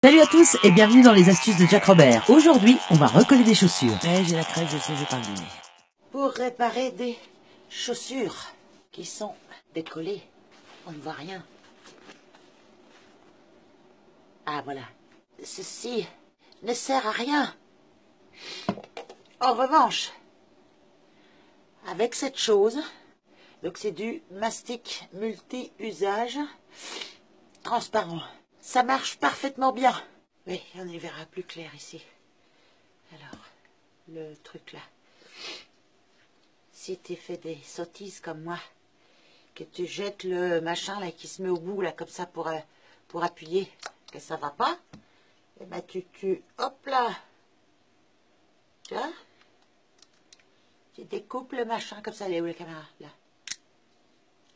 Salut à tous et bienvenue dans les astuces de Jack Robert. Aujourd'hui, on va recoller des chaussures. J'ai la crève, je sais, je vais pas le donner. Pour réparer des chaussures qui sont décollées, on ne voit rien. Ah voilà, ceci ne sert à rien. En revanche, avec cette chose, donc c'est du mastic multi-usage transparent. Ça marche parfaitement bien. Oui, on y verra plus clair ici. Alors, le truc là. Si tu fais des sottises comme moi, que tu jettes le machin là qui se met au bout là comme ça pour appuyer, que ça va pas, et ben tu hop là, tu vois, tu découpes le machin comme ça. Elle est où la caméra?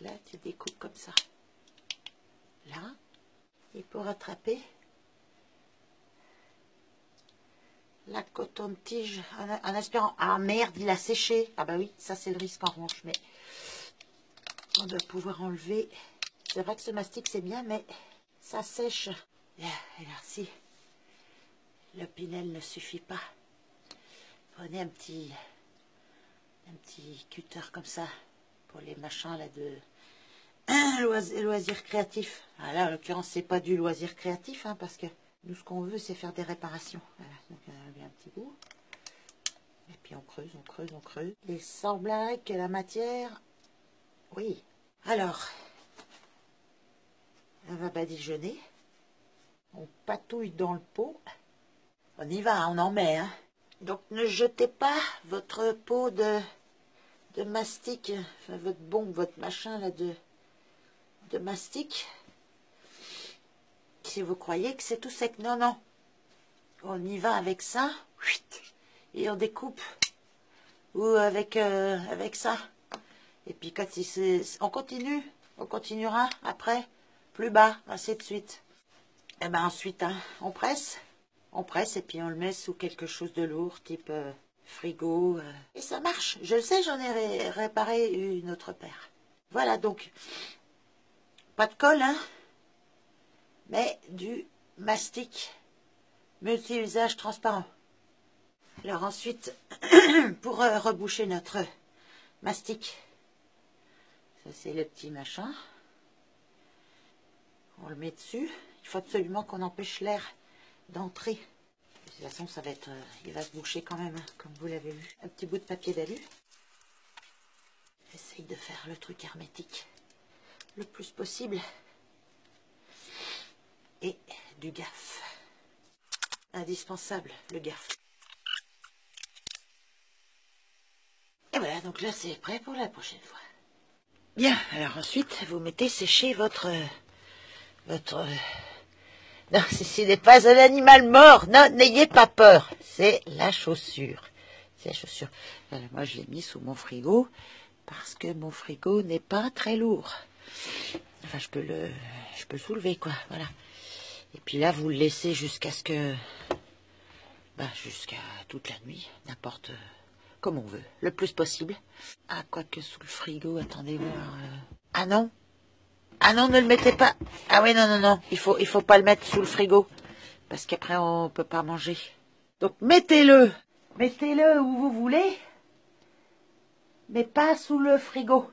Là tu découpes comme ça, là, et pour attraper la coton-tige en espérant, ah merde, il a séché. Ah bah oui, ça c'est le risque en revanche, mais on doit pouvoir enlever. C'est vrai que ce mastic c'est bien, mais ça sèche. Et alors si le Pinel ne suffit pas, prenez un petit cutter comme ça pour les machins là de loisirs créatifs. Ah là en l'occurrence c'est pas du loisir créatif, hein, parce que nous ce qu'on veut c'est faire des réparations. Voilà, donc on a enlevé un petit bout. Et puis on creuse, on creuse, on creuse. Il semblerait que la matière... Oui. Alors, on va badigeonner. On patouille dans le pot. On y va, on en met. Hein. Donc ne jetez pas votre pot de mastic, enfin votre bombe, votre machin là de mastic. Si vous croyez que c'est tout sec. Non, non. On y va avec ça. Et on découpe. Ou avec ça. Et puis quand on continue, on continuera après, plus bas, ainsi de suite. Et ben ensuite, hein, on presse et puis on le met sous quelque chose de lourd, type frigo. Et ça marche, je le sais, j'en ai réparé une autre paire. Voilà, donc, pas de colle, hein, mais du mastic multi-usage transparent. Alors ensuite, pour reboucher notre mastic, ça c'est le petit machin. On le met dessus. Il faut absolument qu'on empêche l'air d'entrer. De toute façon, ça va être, il va se boucher quand même, hein, comme vous l'avez vu. Un petit bout de papier d'alu. Essaye de faire le truc hermétique le plus possible. Et du gaff. Indispensable, le gaff. Et voilà, donc là c'est prêt pour la prochaine fois. Bien, alors ensuite, vous mettez sécher votre... Non, ceci n'est pas un animal mort. Non, n'ayez pas peur. C'est la chaussure. C'est la chaussure. Alors, moi, je l'ai mis sous mon frigo parce que mon frigo n'est pas très lourd. Enfin, je peux le soulever, quoi. Voilà. Et puis là, vous le laissez jusqu'à ce que... jusqu'à toute la nuit. N'importe... comme on veut. Le plus possible. Ah, quoique sous le frigo, attendez voir... Ah non. Ah non, ne le mettez pas. Ah oui, non, non, non. Il faut pas le mettre sous le frigo. Parce qu'après, on peut pas manger. Donc, mettez-le. Mettez-le où vous voulez. Mais pas sous le frigo.